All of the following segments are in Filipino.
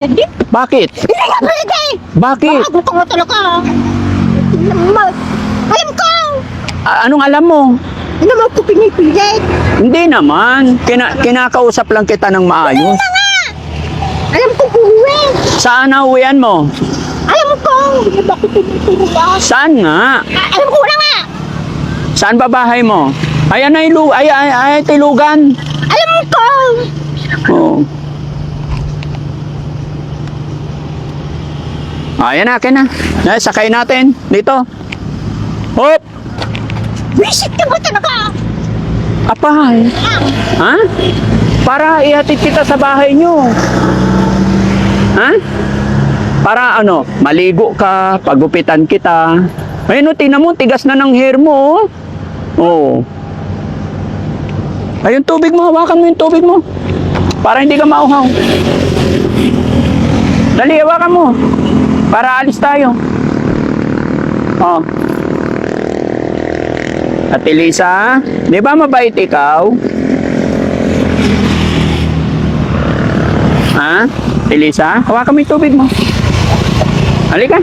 Hindi. Bakit? Hindi ka pwede. Bakit? Gusto mo talaga. Alam ko. Anong alam mo? Hindi mo ko pinipilit. Hindi naman. Kinakausap lang kita ng maayos. Alam ko buwi. Saan na uwian mo? Alam ko. Hindi ba ko pinitulungan? Saan nga? Alam ko na nga. Saan ba bahay mo? Ayan na ay tilugan. Alam ko. Oo. Ayan na, akin na. Ay, sakay natin. Dito. Hop! Visit ka ba talaga? Apay. Ha? Para ihatid kita sa bahay nyo. Ha? Para ano, maligo ka, pagupitan kita. Ayun o, tingnan mo, tigas na ng hair mo. Oo. Ayun, tubig mo, hawakan mo yung tubig mo. Para hindi ka mauhaw. Dali, hawakan mo. Para alis tayo. Oh. At Elisa, di ba mabait ikaw? Ha? Elisa, hawakan mo yung tubig mo. Halika.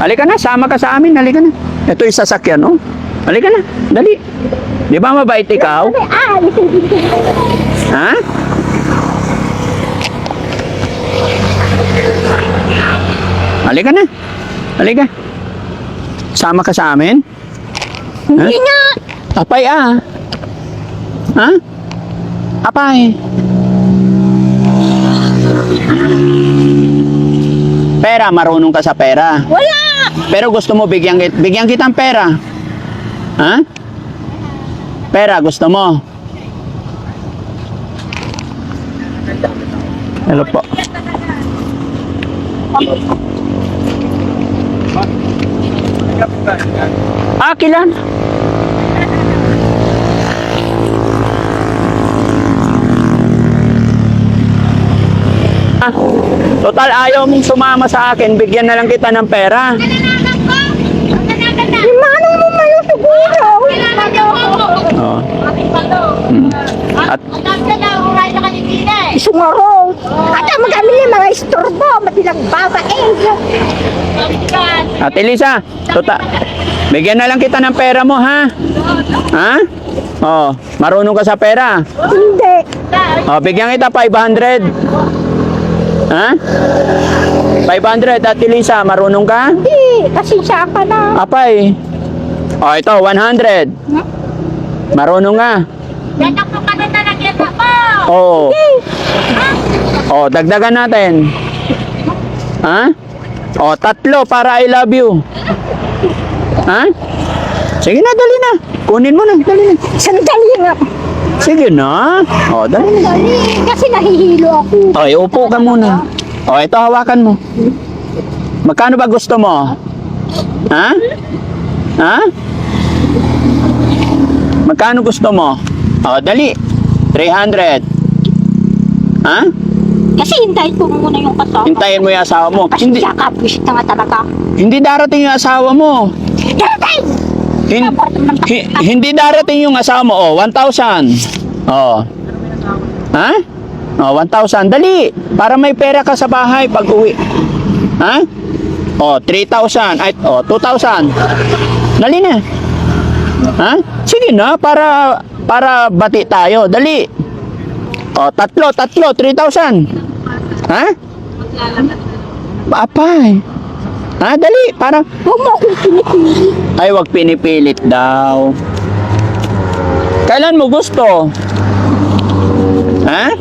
Halika na, sama ka sa amin. Halika na. Ito yung sasakyan, oh. Halika na, dali. Di ba mabait ikaw? Ha? Halika na. Halika. Sama ka sa amin? Hindi nga. Apay ah. Ha? Apay. Pera, marunong ka sa pera. Wala. Pero gusto mo bigyan kitang pera. Ha? Pera, gusto mo? Hello po. Kilan? Total ayaw mong sumama sa akin, bigyan na lang kita ng pera. Mano mo mayo siguro. Oh. At Sumaro. At ang magamit niya mga istorbo, matilang babae. At Elisa, bigyan na lang kita ng pera mo, ha? Ha? Oh, marunong ka sa pera? Hindi. Oh, bigyan kita 500. Ha? 500 at Elisa, marunong ka? Hindi. Pasensya ka na. Apay. Oh, ito 100. Marunong ka? Dadak mo ka na nakita mo. Oo. Oh, dagdagan natin. Ha? Oh, 3 para I love you. Ha? Sige na, dali na. Kunin mo na, dali na. Sandali nga. Sige na. Oh, dali na. Sandali. Kasi nahihilo ako. Okay, upo ka muna. Oh, ito hawakan mo. Magkano ba gusto mo? Ha? Ha? Magkano gusto mo? Oh, dali. 300. Ha? Kasi hintayin ko muna yung kasama. Hintayin mo yung asawa mo. Hindi, Pasensya ka. Visit na nga talaga. hindi darating yung asawa mo. Daday! Hindi darating yung asawa mo. Oh, 1,000. Oh. Ha? Oh, 1,000. Dali. Para may pera ka sa bahay pag uwi. Ha? Oh, 3,000. Ay, oh, 2,000. Dali na. Ha? Sige na, para bati tayo. Dali. Oh, tatlo, 3,000. Ha? Apay. Ha, dali, para Huwag mo akong pinipilit. ay wag pinipilit daw. Kailan mo gusto? Ha?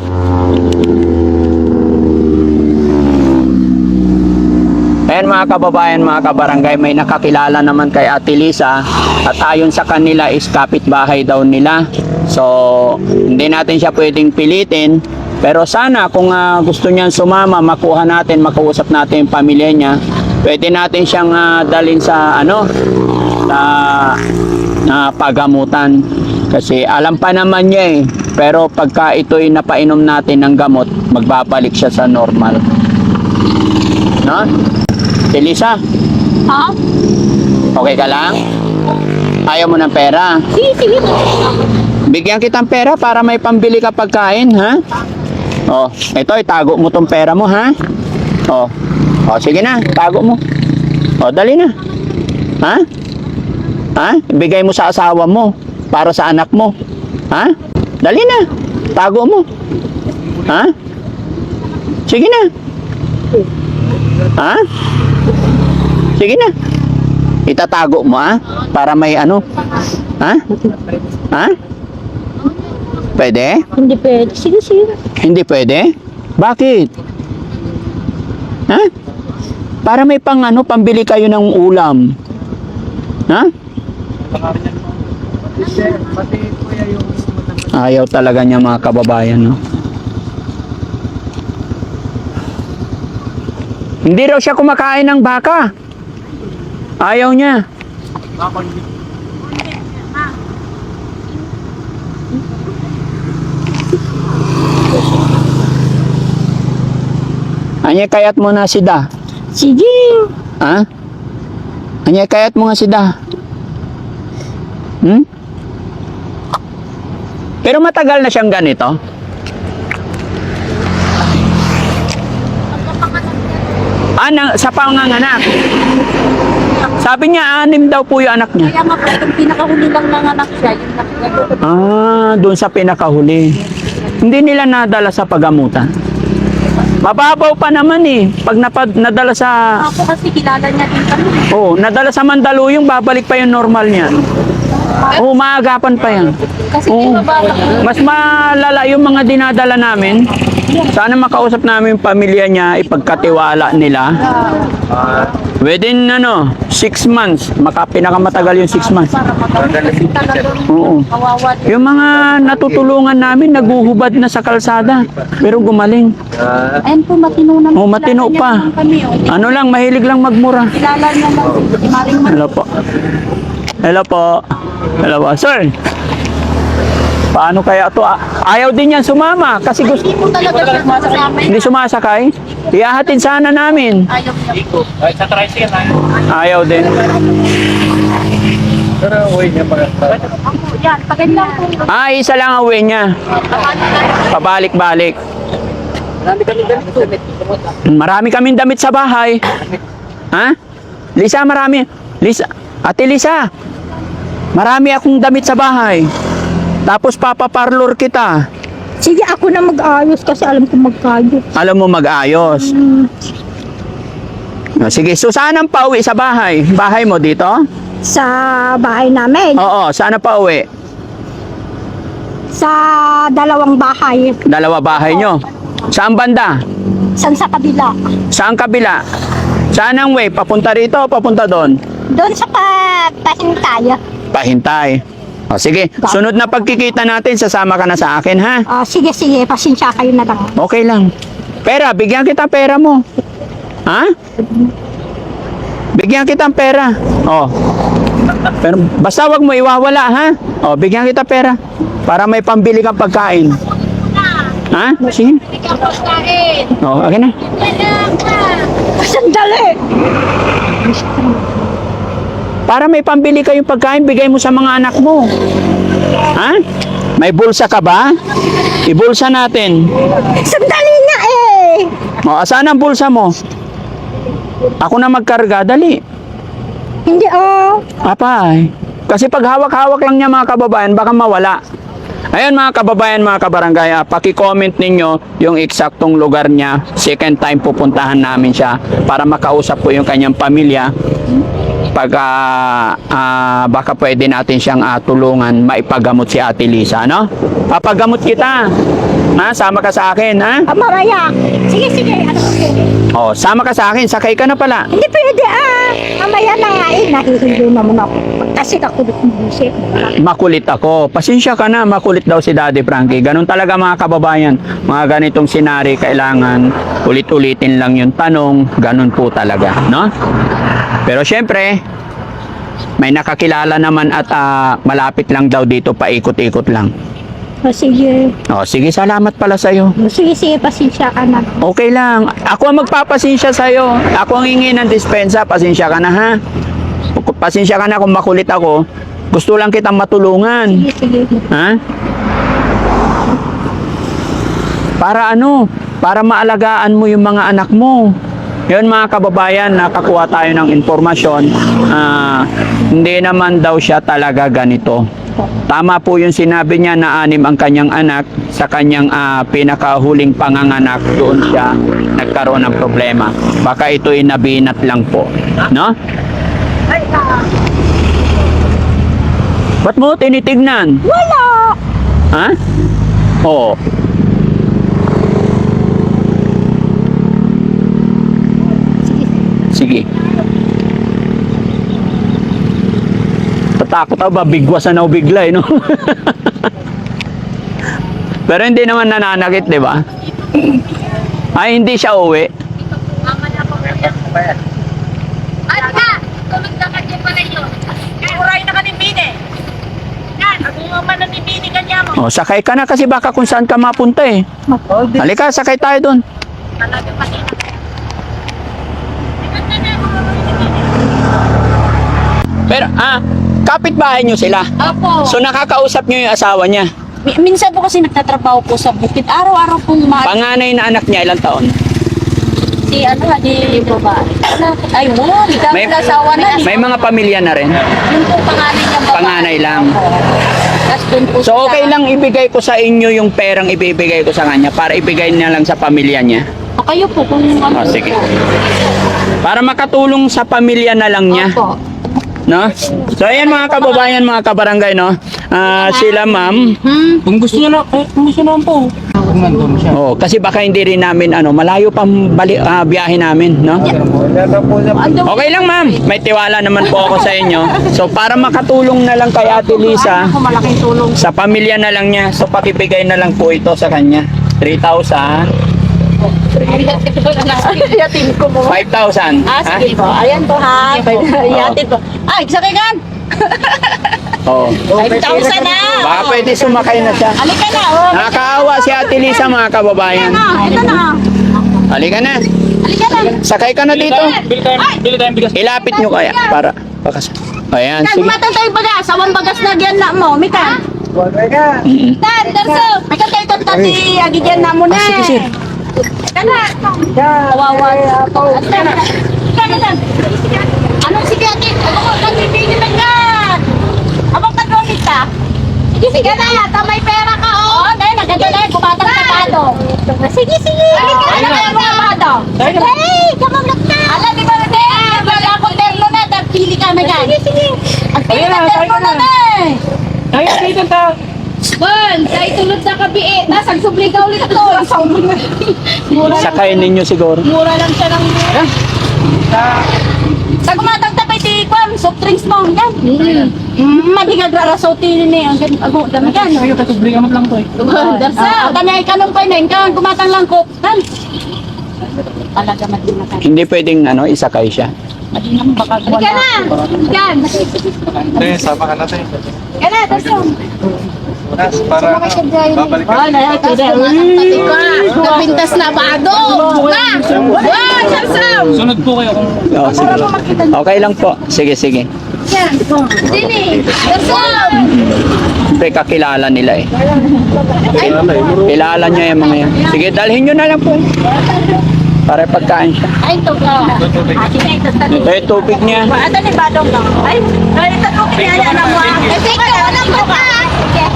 Ayan mga kababayan, mga kabarangay, may nakakilala naman kay Ate Lisa at ayon sa kanila is kapitbahay daw nila. So, hindi natin siya pwedeng pilitin. Pero sana kung gusto niyang sumama, makuha natin, makausap natin yung pamilya niya, pwede natin siyang dalhin sa pagamutan. Kasi alam pa naman niya eh. Pero pagka ito'y napainom natin ng gamot, magbabalik siya sa normal. No? Elisa, Ha? okay ka lang? Ayaw mo ng pera? Sige. Bigyan kitang pera para may pambili ka pagkain, ha? Oh, ito, itago mo tong pera mo, ha? Oh. Oh, sige na, tago mo. Oh, dali na. Ha? Ha? Ibigay mo sa asawa mo para sa anak mo. Ha? Dali na. Tago mo. Ha? Sige na. Ha? Sige na. Itatago mo, ha? Para may ano? Ha? Ha? Pwede? Hindi pwede. Sige, sige. Hindi pwede? Bakit? Ha? Para may pang ano, pambili kayo ng ulam. Ha? Ayaw talaga niya mga kababayan, no? Hindi raw siya kumakain ng baka. Ayaw niya. Anya kayat mo na si Da. Sige. Ha? Anya kayat mo nga si Da. Hmm? Pero matagal na siyang ganito. Sa panganganak. Sabi niya, 6 daw po yung anak niya. Kaya nga po, yung pinakahuli lang nanganak siya, yung nakagagot. Doon sa pinakahuli. Hindi nila nadala sa pagamutan. Mababaw pa naman eh. Pag nadala sa... Ako kasi kilala niya din kami. Oh, nadala sa Mandaluyong, babalik pa yung normal niya. Oh, maagapan pa yan. Kasi Oo. pinabala ko. Mas malala yung mga dinadala namin. Sana makausap namin yung pamilya niya, ipagkatiwala nila. Within 6 months, pinakamatagal yung 6 months. Para magaling kasi talagang Oo. kawawa din. Yung mga natutulungan namin, naguhubad na sa kalsada. Pero gumaling. Ayun po, matino naman. Oh, matino Kilala niya pa. naman Kami, oh. Ano lang, mahilig lang magmura. Kilala niya lang. Si Maring Hello po. Hello po. Hello po. Sir, paano kaya to? Ayaw din yan sumama kasi gusto Hindi po talaga siya sumasama. hindi sumasakay. Iyahatid sana namin. Ayaw niya po. Ayaw din. Ako, yan. Pagod lang po. Isa lang ang uwi niya. Pabalik-balik. Marami kaming damit sa bahay. Ha? Lisa, marami. Lisa, Ate Lisa, marami akong damit sa bahay. Tapos papaparlor kita. Sige, ako na mag-ayos kasi alam ko mag-ayos. Alam mo mag-ayos. Sige, so saan ang pauwi sa bahay? Bahay mo dito? Sa bahay namin. Oo, saan ang pauwi? Sa 2 bahay. 2 bahay nyo. Saan banda? San sa kabila. Saan kabila? Saan ang way? Papunta rito o papunta doon? Doon sa pahintay. Pahintay. O sige, sunod na pagkikita natin, sasama ka na sa akin, ha? Sige, sige. Pasensya kayo na lang. Okay lang. Pera, bigyan kita pera mo. Ha? Bigyan kita ng pera. Oh. Pero basta wag mo iwawala, ha? Oh, bigyan kita pera para may pambili kang pagkain. Ha? Sige. Oh, okay na. Sandali! Para may pambili kayong pagkain, bigay mo sa mga anak mo. Ha? May bulsa ka ba? Ibulsa natin. Sandali nga eh! O, saan ang bulsa mo? Ako na magkarga, dali. Hindi Apay. Kasi pag hawak-hawak lang niya mga kababayan, baka mawala. Ayun mga kababayan, mga kabarangay, paki-comment ninyo yung eksaktong lugar niya. Second time pupuntahan namin siya para makausap po yung kanyang pamilya. Pag baka pwede natin siyang tulungan, maipagamot si Ate Lisa, no? Papagamot kita. Ha? Sama ka sa akin, ha? Mamaya. Sige, sige. Oh, sama ka sa akin, sakay ka na pala. Hindi pwede Mamaya na nga nahihindo naman ako. Kasi ako busik. Makulit ako. Pasensya ka na, makulit daw si Daddy Frankie. Ganun talaga mga kababayan. Mga ganitong senaryo, kailangan ulit-ulitin lang yung tanong. Ganun po talaga, no? Pero syempre, may nakakilala naman at malapit lang daw dito, paikot-ikot lang. Sige. Oh, sige, salamat pala sa'yo. Sige, sige. Pasensya ka na. Okay lang. Ako ang magpapasensya sa'yo. Ako ang hingi ng dispensa. Pasensya ka na, ha? Pasensya ka na kung makulit ako. Gusto lang kitang matulungan. Sige, sige. Ha? Para ano? Para maalagaan mo yung mga anak mo. Yun mga kababayan, nakakuha tayo ng informasyon. Hindi naman daw siya talaga ganito. Tama po yung sinabi niya na 6 ang kanyang anak. Sa kanyang pinakahuling panganganak, doon siya nagkaroon ng problema. Baka ito'y nabinat lang po. No? Ba't mo tinitignan? Wala! Ha? Oo. Sige. Tatakot ako ba? Bigwasan ako bigla eh, no? Pero hindi naman nananakit, di ba? Ay, hindi siya uwi. Ano ka? Tulog na kanya pala yun. Uray na ka ni Bini. Yan, ang umaman na ni Bini kanya mo. O, sakay ka na kasi baka kung saan ka mapunta eh. Halika, sakay tayo doon. Talaga mahina. Pero, kapitbahay nyo sila. Opo. So, nakakausap nyo yung asawa niya. Minsan po kasi nagtatrabaho po sa bukid. Araw-araw pong Panganay na anak niya, ilang taon? si babae. Ay, wow, May- may asawa na. May mga pamilya na rin. Yung po panganay niya babae. Panganay lang. Tapos dun po So, okay lang ibigay ko sa inyo yung perang ibibigay ko sa kanya para ibigay niya lang sa pamilya niya. O kayo po kung ano. Oh, sige. Para makatulong sa pamilya na lang niya. Opo. No? So, ayan mga kababayan, mga kabarangay, no? Sila ma'am. Kung gusto niyo na, kung gusto naman po. Kung nandun siya. Oh, kasi baka hindi rin namin, malayo pang biyahe namin, no? Okay lang ma'am, may tiwala naman po ako sa inyo. So, para makatulong na lang kay Ate Lisa, Ako malaking tulong. sa pamilya na lang niya, so pakibigay na lang po ito sa kanya. 3,000. Yatin ko mo. 5,000. Sige po. Ayan po ha. Yatin po. Ay, sakingan. Oh. 5,000 na. Baka pwede sumakay na siya. Halika na. Oh. Nakakaawa si Ate Lisa, mga kababayan. Ito na. Halika na. Halika na. Sakay ka na dito. Bili tayong bigas. Ilapit nyo kaya para bakas. Ayan, Kan, sige. matang tayo baga. Sawan bagas na gyan na mo. Mika. Mm-mm. Tan, darso. Mika tayo tati. Agigyan na mo na. Sige, sige. Kana. Kawawa. Kana. Anong sige ate? Ako ko kasi bigyan na yan. Abang kadonit ka. Sige na, may pera ka oh. Dahil naganda na bumatang sa bado. Sige. Ano ka yung bado? Hey, kamaglat na. Ala, di ba na wala akong terno na. Pili ka na dyan. Sige. Ang pili na terno na na. Ay, dito ta. Bon, sa itulog sa kabiit. Nasag subli ka ulit ito. Sakay ninyo siguro. Mura lang siya ng mura. Sa kumatang tapay ti Kwan, soft drinks mo. Yan. Madigag rarasoti ni ang ago dami yan. Ay, katubli ka lang to eh. Darsa, tanay ka nung painin ka, kumatang lang ko. Tan. Talaga madina ka. Hindi pwedeng isakay siya. Madina mo baka wala. Ika na. Yan. Tayo, sama ka natin. Ika na, darsa. Para babalik ka. Oh, na yan. Pati ka. Napintas na bado. Na. Wow, darsa. Sunod po kayo kung Oh, sige. Okay lang po. Sige. Yan. Dini. Darsa. Siyempre kakilala nila eh. Kilala niya yung mga yan. Sige, dalhin nyo na lang po. Para pagkain siya. Ay, ito ka. Ito yung tubig niya. Ito ni Badong lang. Ay, ito ko kinaya na mo. Kasi ikaw, alam ko ka.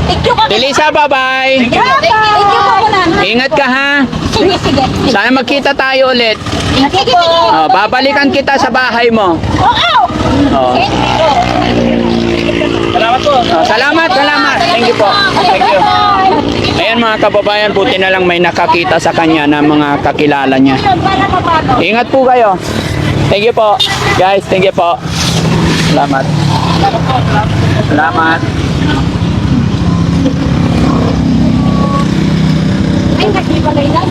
Thank ka. Lisa, bye-bye. Thank you po na. Ingat ka ha. Sige. Sana magkita tayo ulit. Sige po. Oh, babalikan kita sa bahay mo. Oo. Oh. salamat po. Oh, salamat. Thank you po. Thank you. Ayan mga kababayan, buti na lang may nakakita sa kanya na mga kakilala niya. Para mapano. Ingat po kayo. Thank you po. Guys, thank you po. Salamat. Ay, naghiwalay na.